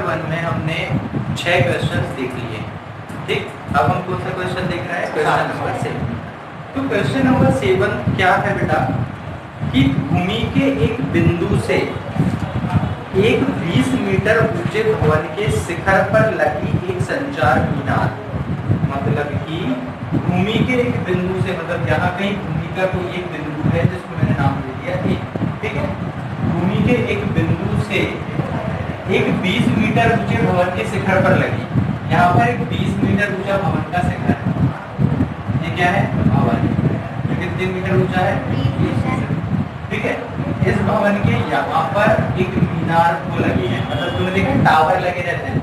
One में हमने 6 questions देख लिए। ठीक, अब हम कौन सा क्वेश्चन देख रहे हैं? Question number 7। तो क्वेश्चन नंबर 7 क्या है बेटा कि भूमि के एक बिंदु से एक 20 मीटर ऊंचे भवन के शिखर पर लगी एक संचार मीनार, मतलब कि भूमि के एक बिंदु से, मतलब यहाँ कहीं भूमि का कोई एक बिंदु है जिसको मैंने नाम दे दिया ए, ठीक है। भूमि के एक बिंदु से एक 20 मीटर ऊंचे भवन के शिखर पर लगी, यहाँ पर एक 20 मीटर ऊंचा भवन का शिखर है। ये क्या है? भवन। जो कितने मीटर ऊंचा है? 20। ठीक है। इस भवन के यहाँ पर एक मीनार को लगी है, मतलब तुमने देखा टावर लगे रहते हैं,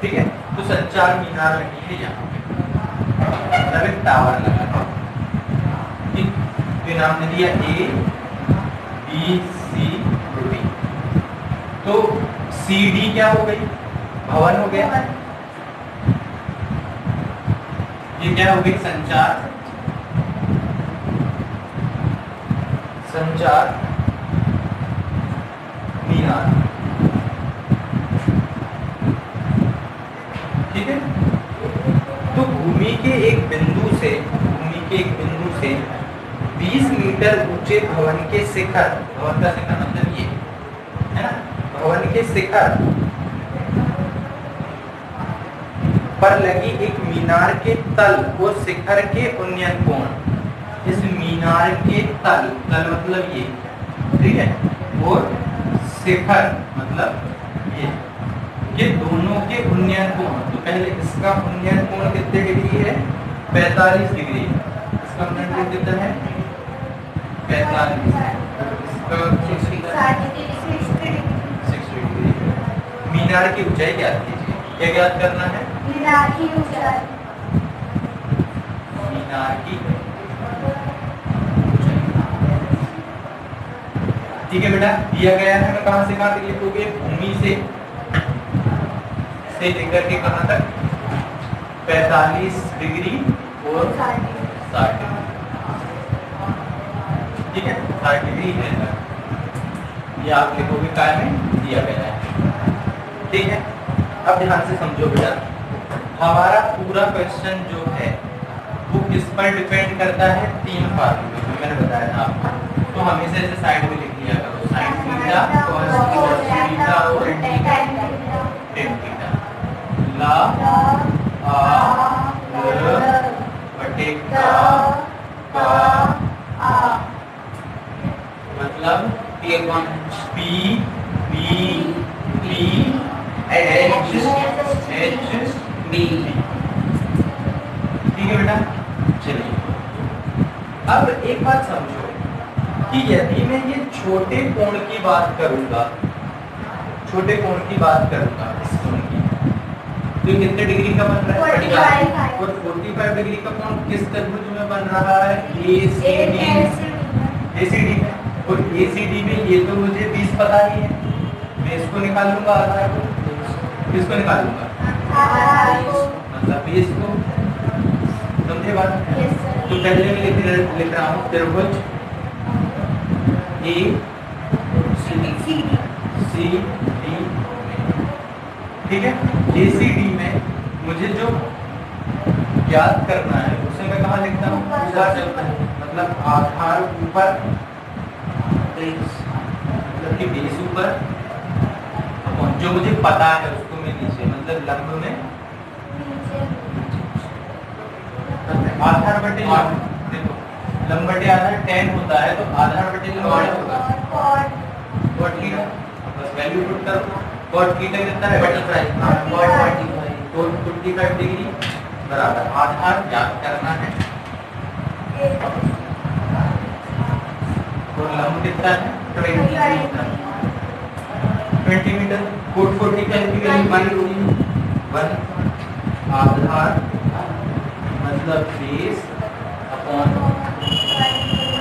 ठीक है, तो संचार मीनार लगी है यहाँ पे, मतलब एक टावर लगा है। ठीक, तो नाम ने दिया ए बी सी डी। तो सी डी क्या हो गई? भवन हो गया। ये क्या हो गई? संचार मीनार। ठीक है। तो भूमि के एक बिंदु से 20 मीटर ऊंचे भवन के शिखर, भवन का शिखर मतलब ये है ना, भवन के शिखर पर लगी एक मीनार के तल और शिखर के उन्नयन कोण, इस मीनार के तल मतलब ये, ठीक है, और शिखर मतलब ये दोनों के उन्नयन कोण। तो पहले इसका उन्नयन कोण कितने डिग्री है? 45 डिग्री। इसका उन्नयन कोण कितना है? 45। इसका 60 डिग्री। मीनार की ऊंचाई ज्ञात कीजिए। क्या ज्ञात करना है? मीनार की ऊंचाई। ठीक है बेटा, दिया गया है। मैं कहां से कहां तक लिखोगे? भूमि से लेकर के कहां तक? 45 डिग्री और 60 डिग्री। ठीक है, 60 डिग्री है, ये आप लिखोगे काय में दिया गया है। ठीक है, अब ध्यान से समझो बेटा, हमारा पूरा क्वेश्चन जो है वो किस पर डिपेंड करता है? 3 फार्मूले जो मैंने बताया था आपको। तो हमेशा इसे साइड में लिख लिया करो, साइन थीटा, cos थीटा और tan थीटा। ला आ ल बटे का आ, मतलब P B B H B. ठीक है बेटा, चलिए अब एक बात समझो कि यदि मैं ये छोटे कोण की बात करूंगा, इस कोण की, तो कितने डिग्री का बन रहा है? 45। और 45 डिग्री का कोण किस त्रिभुज में बन रहा है? एसीडी में। और एसीडी में ये तो मुझे 20 पता ही है, मैं इसको निकालूंगा, आधार को किसको निकालूंगा? मतलब 20 को। समझे बात? तो पहले मैं लिख रहा हूँ त्रिभुज ए सी डी। ठीक है, एसीडी में मुझे जो ज्ञात करना है उसे मैं कहाँ लिखता हूँ? ऊपर चलता है, मतलब आधार ऊपर, मतलब कि बेस ऊपर, जो मुझे पता है उसको मैं नीचे, मतलब लंब में आधार बटे लंब। देखो लंब बटे आधार 10 होता है, तो आधार बटे लंब होगा cot थीटा। बस वैल्यू पुट करो, cot थीटा कितना है? 45। तो 45 डिग्री बराबर आधार ज्ञात करना है, और लंब कितना है? 20 मीटर। cot 40 का वैल्यू 1 आधार मतलब बेस अपॉन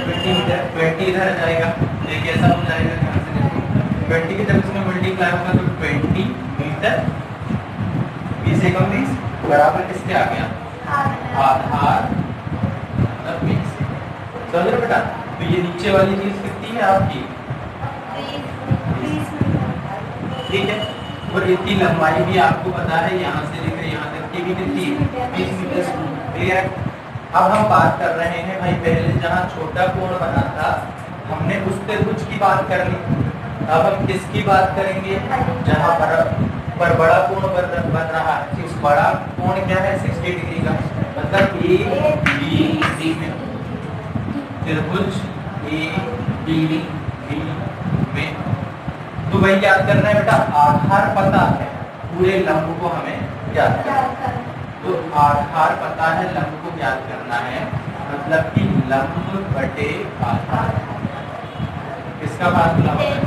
20 मीटर। 20 इधर आ जाएगा, ये कैसा हो जाएगा? ध्यान से देखो, 20 की जब इसमें मल्टीप्लाई होगा तो 20 मीटर 20 एकम 20 बराबर किसके आ गया? आधार मतलब बेस। समझ रहे बेटा? तो ये नीचे वाली चीज कितनी है आपकी? 20। ठीक है, और इसकी लंबाई भी आपको पता है, यहाँ से लेकर यहाँ तक की भी कितनी 20 मीटर। क्लियर है। अब हम बात कर रहे हैं भाई, पहले जहाँ छोटा कोण बना था हमने उस त्रिभुज की बात कर ली, अब हम किसकी बात करेंगे, जहाँ पर बड़ा कोण बन रहा है। इस बड़ा कोण क्या है 60 डिग्री का, मतलब ABD में त्रिभुज ABD में। तो वही याद करना है बेटा, आधार पता है, पूरे लंब को हमें याद करना है। तो आधार पता है, लंब को याद करना है, मतलब कि लंब बटे आधार। किसका फार्मूला होता है,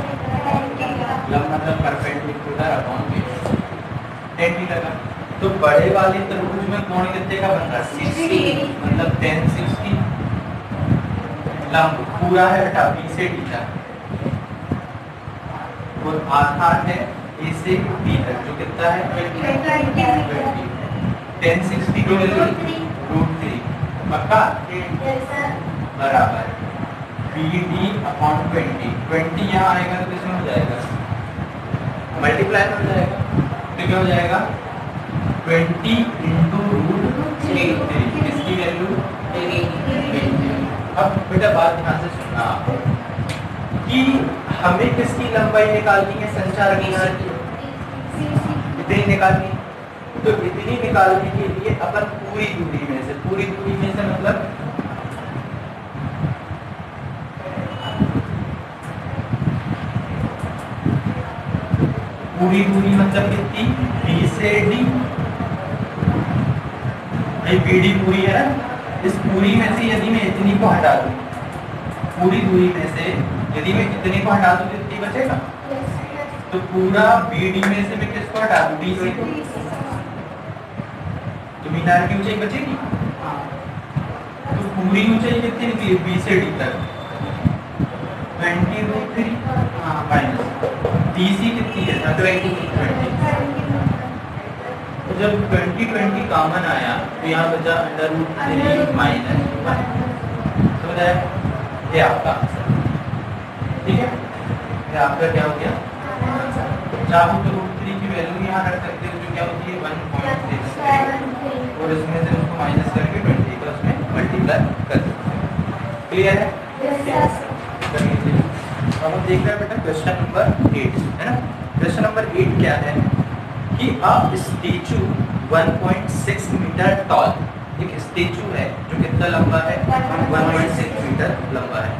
लंब मतलब perpendicular upon base, tan theta का। तो बड़े वाले त्रिभुज में कोण कितने का बन रहा है 60, मतलब tan 60। लंब पूरा है बेटा B से D तक, और आधार है A से B तक, जो कितना है 20। tan 60 की वैल्यू √3 पक्का, बराबर BD अपॉन 20 यहाँ आएगा तो किसमें हो जाएगा, मल्टीप्लाई हो जाएगा। तो क्या हो जाएगा 20 इंटू √3, इसकी वैल्यू 3। अब बेटा बात ध्यान से सुनना आप कि हमें किसकी लंबाई निकालनी है, संचार की इतनी निकालनी। तो इतनी निकालने के लिए अपन पूरी दूरी में से मतलब पूरी दूरी मतलब कितनी, B से D, भाई BD पूरी है ना, इस पूरी में से यदि मैं इतनी को हटा दूं, पूरी दूरी में से यदि मैं इतनी को हटा दूं तो कितनी बचेगा, तो पूरा BD में से मैं किसको हटा दूं, DC को, तो मीनार की ऊंचाई बचेगी। तो पूरी ऊंचाई कितनी निकली B से D तक 20√3 माइनस DC कितनी है 20। तो जब 20 कॉमन आया तो यहाँ बचा √3 माइनस 1, समझ आया, ये आपका आंसर। ठीक है, ये आपका क्या हो गया, चाहो तो √3 की वैल्यू यहाँ रख सकते हो, जो क्या होती है 1.6, और इसमें से उसको माइनस करके 20 का उसमें मल्टीप्लाई कर सकते हैं। क्लियर है। अब हम देख रहे हैं बेटा क्वेश्चन नंबर 8 है ना। क्वेश्चन नंबर 8 क्या है कि अ स्टैचू 1.6 मीटर टॉल, एक स्टैचू है जो कितना लंबा है 1.6 मीटर लंबा है,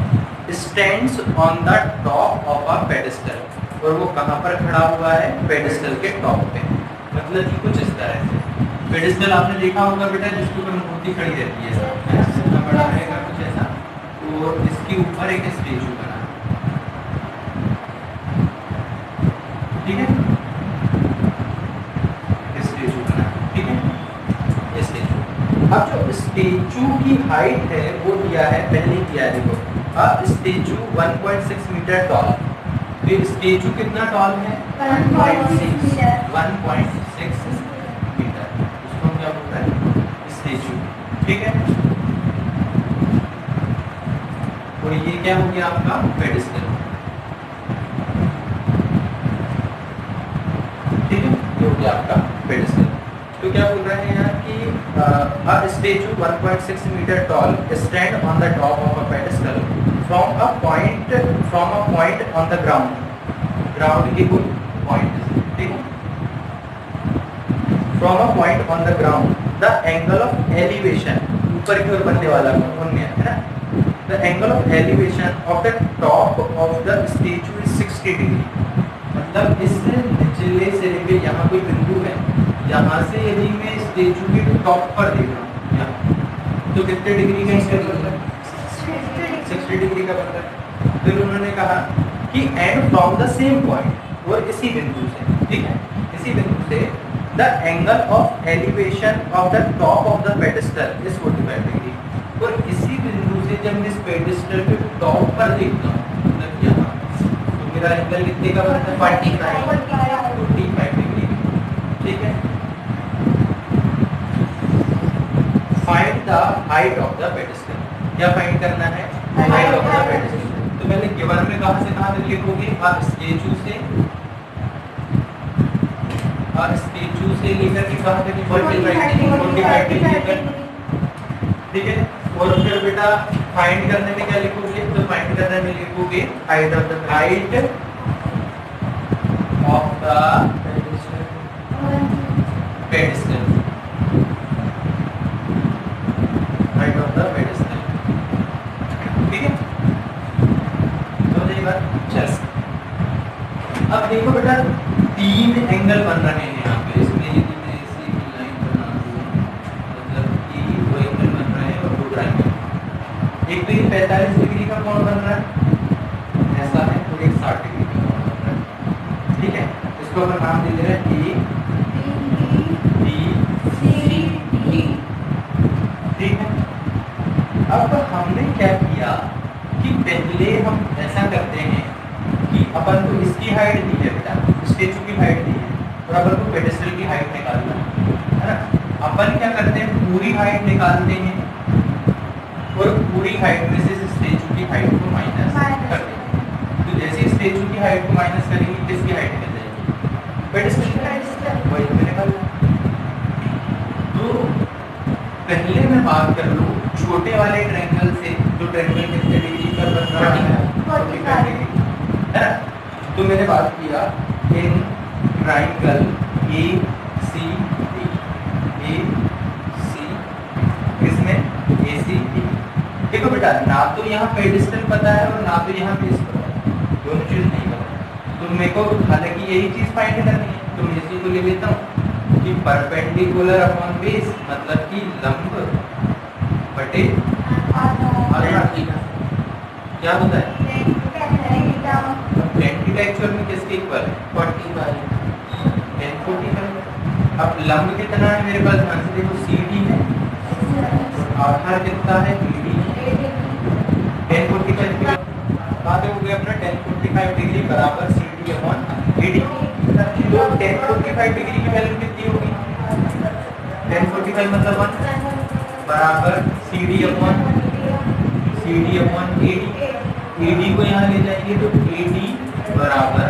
stands on the top of a pedestal, और वो कहाँ पर खड़ा हुआ है, पेडेस्टल के टॉप पे। मतलब कि कुछ इस तरह से, पेडेस्टल आपने देखा होगा बेटा जिसके ऊपर मूर्ति खड़ी रहती है, कितना बड़ा रहेगा कुछ ऐसा, और इसके ऊपर एक स्टैचू बना, ठीक है, स्टैचू बना, ठीक है, स्टैचू। अब जो स्टैचू की हाइट है वो दिया है, पहले दिया है, देखो अब स्टैचू 1.6 मीटर टॉल, तो स्टैचू कितना टॉल है 1.6 मीटर, उसको क्या बोलता है स्टैचू, ठीक है। और ये क्या हो गया आपका पेडेस्टल, ठीक है, ये हो गया आपका पेडेस्टल। तो क्या बोल रहे हैं यार कि a statue 1.6 meter tall stand on the top of a pedestal from a point on the ground की कोई point, ठीक है, from a point on the ground the angle of elevation, ऊपर की ओर बनने वाला कोण है ना, the angle of elevation of the top of the statue is 60 degree, मतलब इस निचले सिरे पे यहाँ कोई बिंदु है, यहाँ से यदि मैं स्टैचू के टॉप पर देख रहा हूँ तो कितने डिग्री का इसका बनता है 60 डिग्री का बनता है। फिर उन्होंने कहा कि and from the same point, और इसी बिंदु से, ठीक है, इसी बिंदु से the angle of elevation of the top of the pedestal is 45 degree, और इसी बिंदु से जब मैं इस पेडेस्टल के टॉप पर देखता हूँ मतलब यहाँ, तो मेरा एंगल कितने का बनता है 45 डिग्री, ठीक है। Find the height of the pedestal, क्या फाइंड करना है, हाइट ऑफ द पेडेस्टल। तो पहले गिवन में कहां से कहां तक लिखोगे, आप स्टैचू से और स्टेचू से लेकर के कहाँ तक 45 डिग्री तक, ठीक है। और फिर बेटा फाइंड करने में क्या लिखोगे, तो फाइंड करने में लिखोगे height of the pedestal, height of the pedestal, ठीक है। तो ये बात चल। अब देखो बेटा 3 एंगल बन रहे हैं यहाँ पे, इसमें यदि मैं ऐसी लाइन बना दूँ मतलब कि 2 एंगल बन रहे हैं और 2 ट्रायंगल। एक तो ये 45 डिग्री का कोण बन रहा है ऐसा है, और एक 60 डिग्री का कोण बन रहा है, ठीक है। इसको अपन नाम दे दे रहे हैं A B C D, ठीक है। अब हमने क्या किया कि पहले हम ऐसा करते हैं कि अपन को इसकी हाइट दी है बेटा, स्टेचू की हाइट दी है, और अपन को पेडिस्टल की हाइट निकालना है ना। अपन क्या करते हैं, पूरी हाइट निकालते हैं और पूरी हाइट में से स्टेचू की हाइट को माइनस करते हैं। तो जैसे स्टेचू की हाइट को माइनस करेंगे किसकी हाइट निकल जाएगी, पेडिस्टल की हाइट, वही में निकल। तो पहले मैं बात कर लूँ छोटे वाले ट्रायंगल से, जो ट्रायंगल कितने डिग्री पर बन रहा है, 45 डिग्री, है ना। तो मैंने बात किया in triangle A C D, ए सी किसमें ए सी डी। देखो बेटा ना तो यहाँ पेडिस्टल पता है और ना तो यहाँ बेस पता है, दोनों चीज नहीं पता है। तो मेरे को हालांकि यही चीज फाइंड करनी है, तो मैं इसी को ले लेता हूँ कि परपेंडिकुलर अपॉन बेस मतलब कि लंब बटे आधार, क्या होता है tan थीटा एक्चुअल में किसके इक्वल है, 45 tan 45। अब लंब कितना है मेरे पास, ध्यान से देखो CD है और आधार कितना है BD है। tan 45 बात हो गया अपना, tan 45 डिग्री बराबर CD अपॉन BD। तो tan 45 डिग्री की वैल्यू कितनी होगी, tan 45 मतलब 1 बराबर CD अपॉन AD। AD को यहाँ ले जाएंगे तो AD बराबर,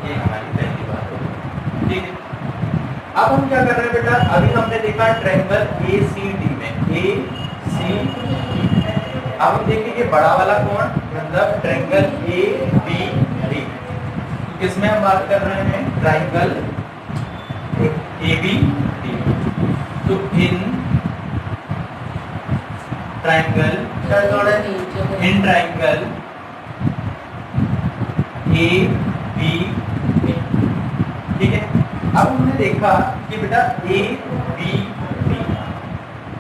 ये हमारी पहली बात है, ठीक है। अब हम क्या कर रहे हैं बेटा, अभी हमने देखा ट्रायंगल ACD में, ACD। अब हम देखेंगे बड़ा वाला कोण मतलब ट्रायंगल ABD। तो किसमें हम बात कर रहे हैं, ट्रायंगल ABD। तो इन ट्रायंगल ABD, ठीक है। अब हमने देखा कि बेटा ABD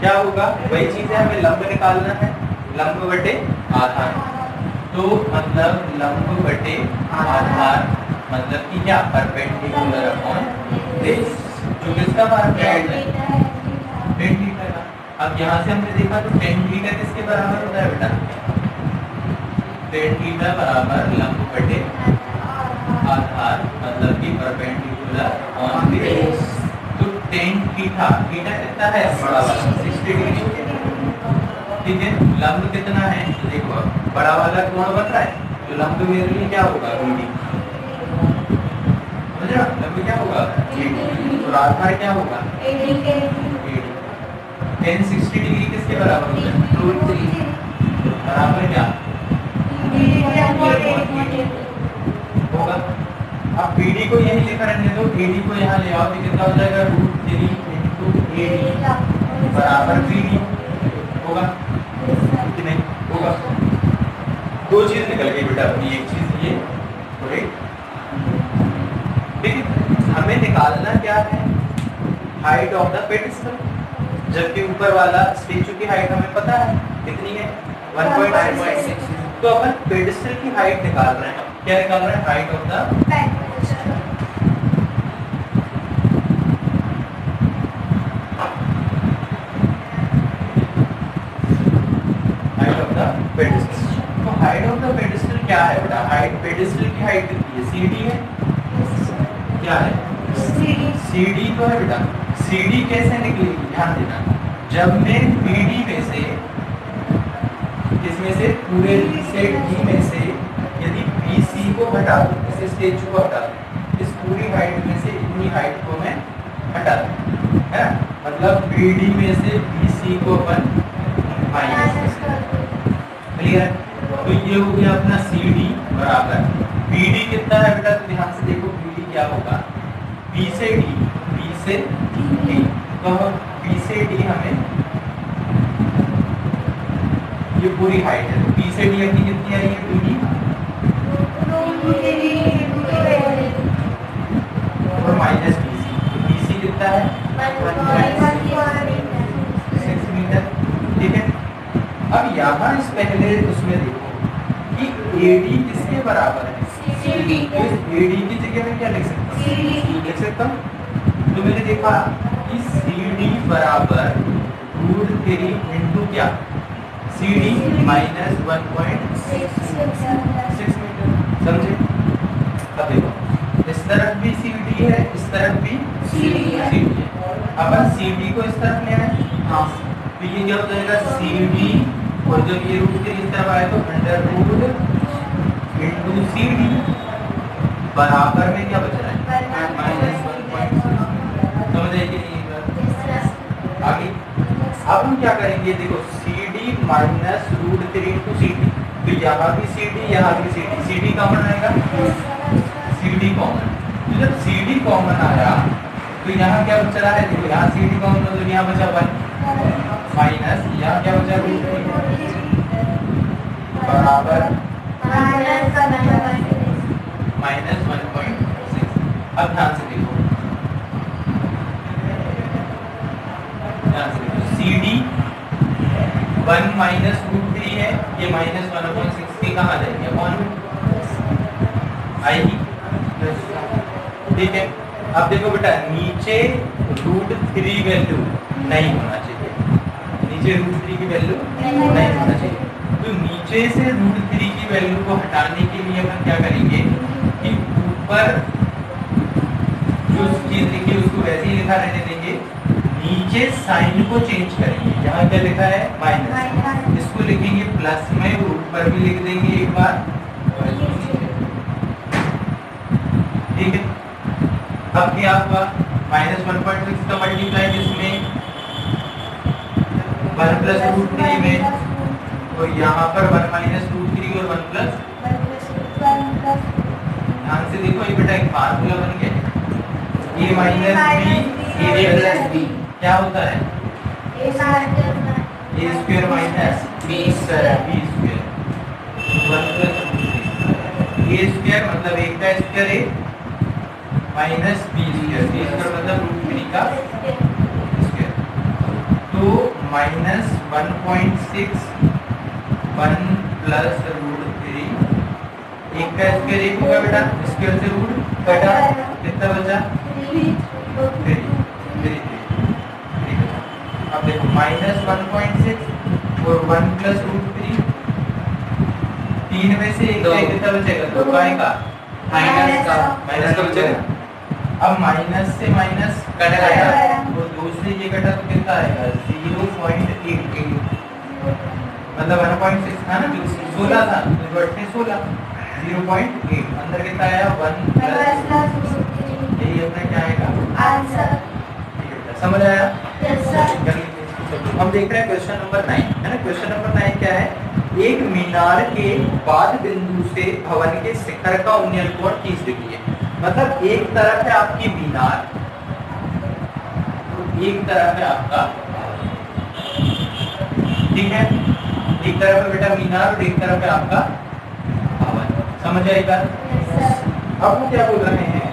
क्या होगा, वही चीज है, हमें लंब निकालना है, लंब बटे आधार। तो मतलब लंब बटे आधार मतलब कि क्या, परपेंडिकुलर अपॉन बेस, जो किसका मान है, tan थीटा का। अब यहाँ से हमने देखा तो tan थीटा किसके बराबर होता है बेटा, tan थीटा बराबर लंब बटे आधार मतलब कि परपेंडिकुलर ऑन बेस। तो tan थीटा, थीटा कितना है बड़ा वाला 60 डिग्री, ठीक है। लंब कितना है, तो देखो बड़ा वाला कोण बन रहा है, तो लंब मेरे लिए क्या होगा BD, समझ रहे हो, लंब क्या होगा BD, और आधार क्या होगा AD। tan 60 डिग्री किसके बराबर होता है, √3 बराबर क्या होगा। अब BD को यही लिखा रहने दो, AD को यहाँ ले आओ तो कितना हो जाएगा, √3 × AD बराबर BD होगा कि नहीं होगा। दो चीज निकल गई बेटा अपनी, एक चीज ये और एक, ठीक है। हमें निकालना क्या है, हाइट ऑफ द पेडिस्टल, जबकि ऊपर वाला स्टेचू की हाइट हमें पता है कितनी है 1.6। तो अपन पेडिस्टल की हाइट निकाल रहे हैं, क्या निकाल रहे हैं, हाइट ऑफ द पेडिस्टल। तो हाइट ऑफ द पेडिस्टल क्या है बेटा, हाइट पेडिस्टल की हाइट कितनी है, CD है, क्या है CD तो है बेटा। CD कैसे निकलेगी, ध्यान देना, जब मैं BD में से, इसमें से पूरे सेट D में से यदि BC को हटा दूं, इस स्टेचू को हटा दूं, इस हाइट में से इतनी हाइट को मैं हटा दूं, है ना। मतलब BD में से BC को अपन माइनस, क्लियर। तो ये हो गया अपना CD बराबर BD कितना है बेटा, तो ध्यान से देखो BD क्या होगा, B से D, B से D, तो B से D हमें ये पूरी हाइट है, तो B से D अपनी कितनी आई है BD, और माइनस BC, तो BC कितना है 6 मीटर, ठीक है। अब यहाँ इस पहले उसमें देखो कि AD किसके बराबर है, CD, तो इस AD की जगह में क्या लिख सकता हूँ, लिख सकता हूँ। तो मैंने देखा कि CD बराबर √3 इंटू क्या, CD माइनस 1.6 मीटर, समझे। अब देखो इस तरफ भी CD है, इस तरफ भी CD है, अपन CD को इस तरफ ले आए, हाँ, तो ये क्या हो जाएगा CD, और जब ये √3 इस तरफ आए तो अंडर √ इंटू CD बराबर में क्या बच रहा है माइनस 1.6, समझ आएगी नहीं। आगे अब हम क्या करेंगे, देखो CD माइनस √3 इंटू CD, तो यहाँ भी CD, यहाँ भी CD, CD कॉमन आएगा, CD कॉमन, तो जब CD कॉमन आया तो यहाँ क्या बच रहा है, देखो यहाँ CD कॉमन तो यहाँ बचा 1 माइनस, यहाँ क्या बचा √3 बराबर माइनस 1.6। अब ध्यान से देखो, CD 1 माइनस √3 है, ये माइनस 1/6 कहाँ जाएगी, अपॉन आएगी, ठीक है। अब देखो बेटा नीचे √3 वैल्यू नहीं होना चाहिए, नीचे √3 की वैल्यू नहीं होना चाहिए, तो नीचे से √3 की वैल्यू को हटाने के लिए अपन क्या करेंगे कि ऊपर जो चीज लिखी उसको वैसे ही लिखा रहने देंगे, नीचे साइन को चेंज करेंगे, यहाँ क्या लिखा है माइनस, इसको लिखेंगे प्लस में, ऊपर भी लिख देंगे एक बार, ठीक है। अब क्या हुआ, माइनस 1.6 का मल्टीप्लाई इसमें 1 प्लस √3 में, तो यहाँ पर 1 माइनस √3 और 1 प्लस, ध्यान से देखो ये बेटा एक फार्मूला बन गया, a minus b a plus b क्या होता है, a square minus b square 1 plus √3, a square मतलब एक का स्क्वायर है माइनस b स्क्वायर मतलब √3 का स्क्वायर, तो माइनस 1.6 1 प्लस √3, एक का स्क्वायर एक होगा बेटा, स्क्वायर से रूट कटा, कितना बचा 3। अब देखो माइनस 1.6 और 1 प्लस √3, 3 में से एक का कितना बचेगा, 2 का माइनस का बचेगा। अब माइनस से माइनस कट गया, और 2 से ये कटा तो कितना आएगा 0.88, मतलब 1.6 था ना, 16 था, तो 16 0.8, अंदर कितना आया 1 प्लस, यही अपना क्या आएगा आंसर, ठीक है, समझ आया। हम देख रहे हैं क्वेश्चन नंबर 9, है ना। क्वेश्चन नंबर 9 क्या है, एक मीनार के बाद बिंदु से भवन के शिखर का उन्नयन कोण 30 डिग्री है, मतलब एक तरफ है आपकी मीनार, एक तरफ है आपका, ठीक है, एक तरफ है बेटा मीनार और एक तरफ है आपका भवन, समझ आई बात। अब वो क्या बोल रहे हैं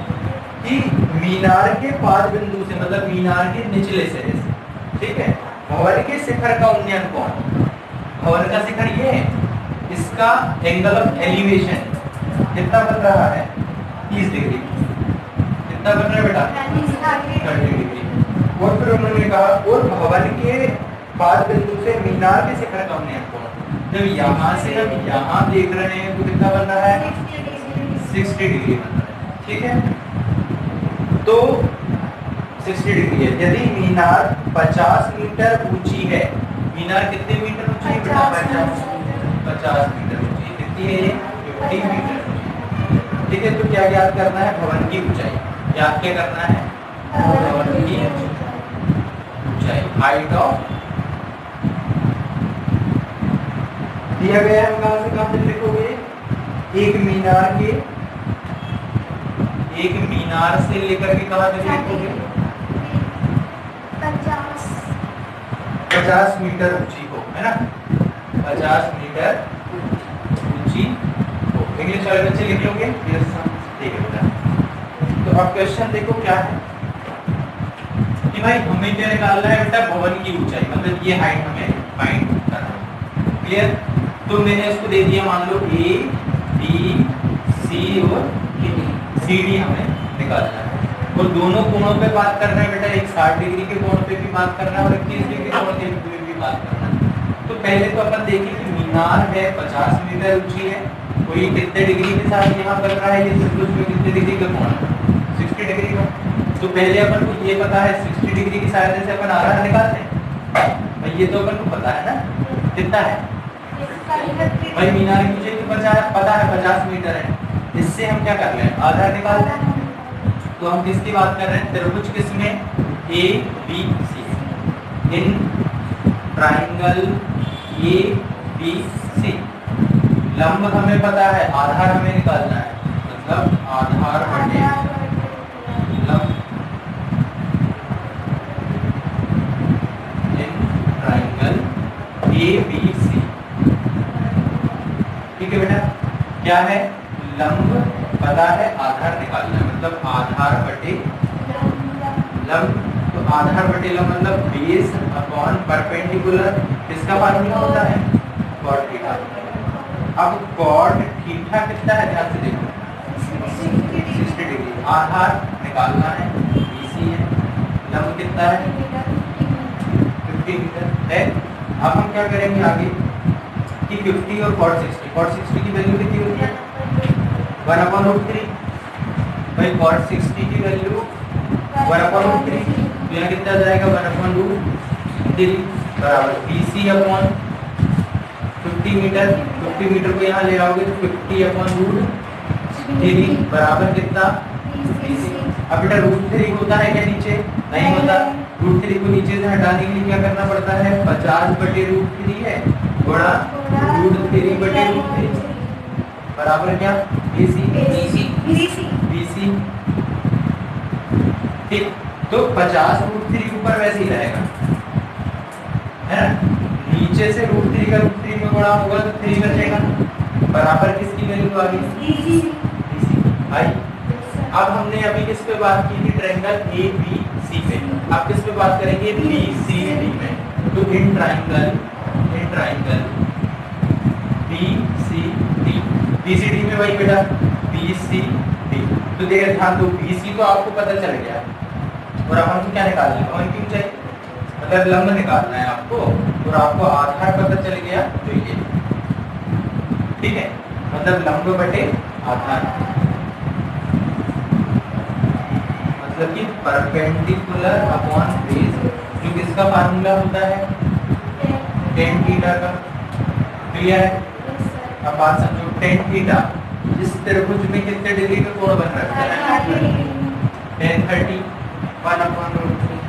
कि मीनार के पाद बिंदु से मतलब मीनार के निचले सिरे से, ठीक है, भवन के शिखर का उन्नयन कोण, भवन का शिखर ये है, इसका एंगल ऑफ एलिवेशन कितना बन रहा है 30 डिग्री, कितना बन रहा है बेटा 30 डिग्री। और फिर उन्होंने कहा और भवन के पाद बिंदु से मीनार के शिखर का उन्नयन कोण, जब यहाँ से हम यहाँ देख रहे हैं तो कितना बन रहा है 60 डिग्री बन रहा है, ठीक है। तो 60 डिग्री है, यदि मीनार 50 मीटर ऊंची है, मीनार कितने मीटर ऊंची है बेटा 50 मीटर ऊंची, कितनी है ये 50 मीटर, ठीक है। तो क्या याद करना है भवन की ऊंचाई, याद क्या करना है? भवन की ऊंचाई, हाइट ऑफ दिया गया है। कहां से लिखोगे? एक मीनार से लेकर के कहां तक लिखोगे? 50 मीटर ऊंची हो, है ना? 50 मीटर ऊंची हो। इंग्लिश वाले बच्चे लिख लोगे? ठीक है बेटा। तो अब क्वेश्चन देखो क्या है कि भाई हमें क्या निकालना है बेटा? भवन की ऊंचाई, मतलब ये हाइट हमें फाइंड करना है। क्लियर? तो मैंने इसको दे दिया, मान लो ए बी सी और सी डी हमें निकालना है। और दोनों कोणों पे बात करना है बेटा, एक 60 डिग्री के कोण पे भी बात करना है और 21 डिग्री कोण पे भी बात करना है। तो पहले तो अपन देखें कि मीनार है 50 मीटर ऊंची है, तो ये कितने डिग्री के साथ यहाँ कर रहा है? ये त्रिभुज में कितने डिग्री का कोण है? 60 डिग्री का। तो पहले अपन को ये पता है 60 डिग्री की सहायता से अपन आधार निकालते हैं। ये तो अपन को पता है ना कितना है भाई? मीनार की ऊंचाई तो पता है 50 मीटर है। इससे हम क्या कर रहे हैं? आधार निकाल रहे हैं। तो हम किसकी बात कर रहे हैं? त्रिभुज किसमें? A B C. In triangle A B C लंब हमें पता है, आधार हमें निकालना है, मतलब आधार बटे लंब। इन ट्राइंगल ए बी सी, ठीक है बेटा? क्या है? लंब पता है, आधार निकालना है, मतलब आधार बटे लंब। तो आधार बटे लंब मतलब बेस अपॉन परपेंडिकुलर, किसका फार्मूला होता है? Cot theta. अब कॉट थीटा कितना है? ध्यान से देखो, 60 डिग्री। आधार निकालना है, बीसी है। लंब कितना है? 50 मीटर है। अब हम क्या करेंगे आगे कि 50 और cot 60 की वैल्यू कितनी होती है? 1/√3। भाई cot 60 की वैल्यू 1/√3, तो यहाँ कितना जाएगा? 1/√3 बराबर BC अपॉन 50 मीटर। 50 मीटर को यहाँ ले आओगे तो 50/√3 बराबर कितना? BC। अब बेटा √3 होता है क्या नीचे? नहीं होता। √3 को नीचे से हटाने के लिए क्या करना पड़ता है? 50/√3 है गुणा √3/√3 बराबर क्या? BC। ठीक, तो 50/√3 ऊपर वैसे ही रहेगा, है ना? नीचे से √3 का √3 में गुणा होगा तो 3 बचेगा, बराबर किसकी वैल्यू आ गई? BC। भाई अब हमने अभी किस पे बात की थी? ट्रायंगल ABC पे। अब किस पे बात करेंगे? BCD में। तो इन ट्रायंगल BCD में वही बेटा BCD। तो देखिए ध्यान दो, BC तो आपको पता चल गया और अब हमको क्या निकालना है? भवन की ऊंचाई, मतलब लंब निकालना है आपको, और आपको आधार पता चल गया तो ये, ठीक है? मतलब लंब बटे आधार, मतलब कि परपेंडिकुलर अपॉन बेस, जो किसका फार्मूला होता है? tan थीटा का। क्लियर है? अब बात समझो, tan थीटा इस त्रिभुज में कितने डिग्री का कोण बन रहा है? tan 30 1/√3।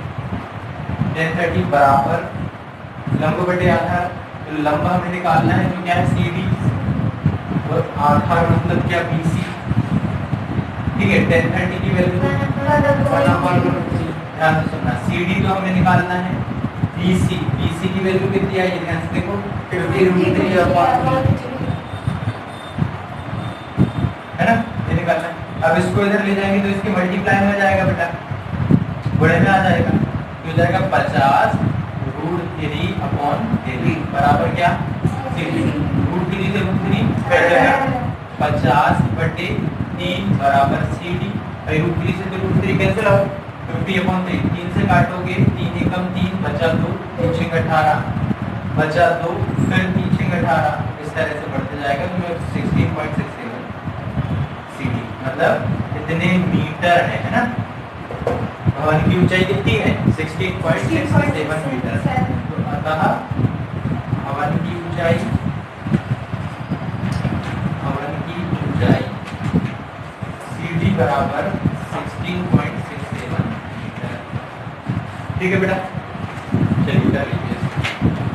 tan 30 बराबर लंब बटे आधार। तो लंब हमें निकालना है जो क्या है? CD, और आधार मतलब क्या? BC। ठीक है, tan 30 की वैल्यू 1/√3। ध्यान से सुनना, CD तो हमें निकालना है, BC की वैल्यू कितनी आई है? ध्यान से देखो, 50√3 है ना? ये निकालना है। अब इसको इधर ले जाएंगे तो इसकी मल्टीप्लाई में जाएगा बेटा, बड़े में आ जाएगा, तो हो जाएगा 50√3/3 बराबर क्या? 3 √3 से √3 कट जाएगा, 50/3 बराबर CD। √3 से तो √3 कैंसिल हो, 50/3 3 से काटोगे, 3 एकम 3 बचा 2, 3 6 18 बचा 2, फिर 3 6 18, इस तरह से बढ़ते जाएगा। तो 16.67 CD, मतलब इतने मीटर है ना? भवन की ऊंचाई कितनी है? 16.67 मीटर। तो अतः भवन की ऊंचाई CD बराबर 16 15.67 मीटर। ठीक है बेटा, चलिए कर लीजिए।